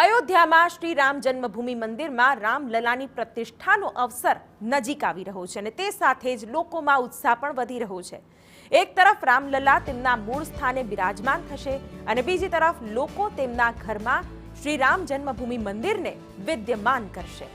અયોધ્યામાં શ્રી રામ જન્મભૂમિ મંદિરમાં રામલલાની પ્રતિષ્ઠાનો અવસર નજીક આવી રહ્યો છે અને તે સાથે જ લોકોમાં ઉત્સાહ પણ વધી રહ્યો છે। એક તરફ રામલલા તેમના મૂળ સ્થાને બિરાજમાન થશે અને બીજી તરફ લોકો તેમના ઘરમાં શ્રી રામ જન્મભૂમિ મંદિરને વિદ્યમાન કરશે।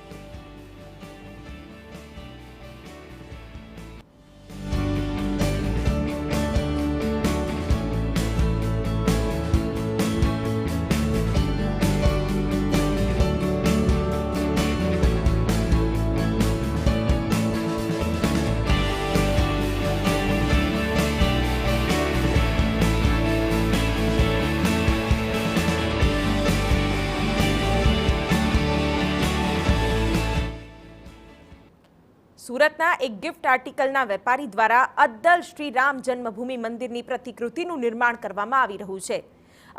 સુરતના એક ગિફ્ટ આર્ટિકલના વેપારી દ્વારા અદ્દલ શ્રી રામ જન્મભૂમિ મંદિરની પ્રતિકૃતિનું નિર્માણ કરવામાં આવી રહ્યું છે।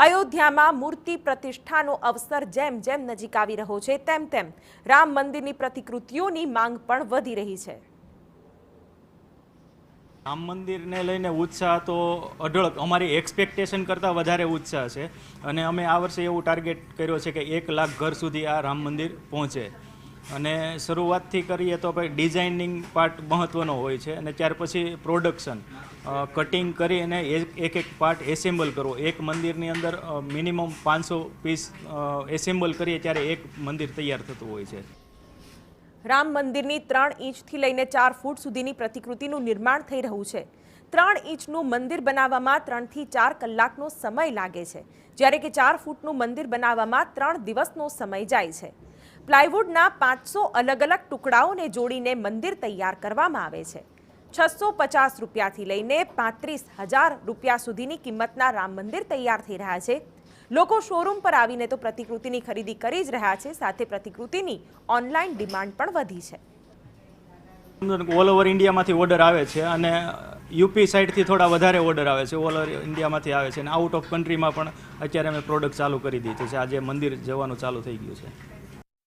અયોધ્યામાં મૂર્તિ પ્રતિષ્ઠાનો અવસર જેમ જેમ નજીક આવી રહ્યો છે તેમ તેમ રામ મંદિરની પ્રતિકૃતિઓની માંગ પણ વધી રહી છે। રામ મંદિરને લઈને ઉત્સાહ તો અઢળક અમારી એક્સપેક્ટેશન કરતાં વધારે ઉત્સાહ છે અને અમે આ વર્ષે એવું ટાર્ગેટ કર્યો છે કે 1 લાખ ઘર સુધી આ રામ મંદિર પહોંચે અને શરૂઆતથી કરીએ તો ભાઈ ડિઝાઇનિંગ પાર્ટ મહત્ત્વનો હોય છે અને ત્યાર પછી પ્રોડક્શન કટિંગ કરી અને એક પાર્ટ એસેમ્બલ કરવો। એક મંદિરની અંદર મિનિમમ 500 પીસ એસેમ્બલ કરીએ ત્યારે એક મંદિર તૈયાર થતું હોય છે। રામ મંદિરની 3 ઇંચથી લઈને 4 ફૂટ સુધીની પ્રતિકૃતિનું નિર્માણ થઈ રહ્યું છે। 3 ઇંચનું મંદિર બનાવવામાં 3 થી 4 કલાકનો સમય લાગે છે, જ્યારે કે 4 ફૂટનું મંદિર બનાવવામાં 3 દિવસનો સમય જાય છે। પ્લાયવુડના 500 અલગ અલગ ટુકડાઓને જોડીને મંદિર તૈયાર કરવામાં આવે છે। 650 રૂપિયાથી લઈને 35,000 રૂપિયા સુધીની કિંમતના રામ મંદિર તૈયાર થઈ રહ્યા છે। લોકો શોરૂમ પર આવીને તો પ્રતિકૃતિની ખરીદી કરી જ રહ્યા છે, સાથે પ્રતિકૃતિની ઓનલાઈન ડિમાન્ડ પણ વધી છે। ઓલ ઓવર ઇન્ડિયામાંથી ઓર્ડર આવે છે અને યુપી સાઈડથી થોડા વધારે ઓર્ડર આવે છે, ઓલ ઓવર ઇન્ડિયામાંથી આવે છે અને આઉટ ઓફ કન્ટ્રીમાં પણ અત્યારે અમે પ્રોડક્ટ ચાલુ કરી દીધી છે। આજે મંદિર જવાનું ચાલુ થઈ ગયું છે।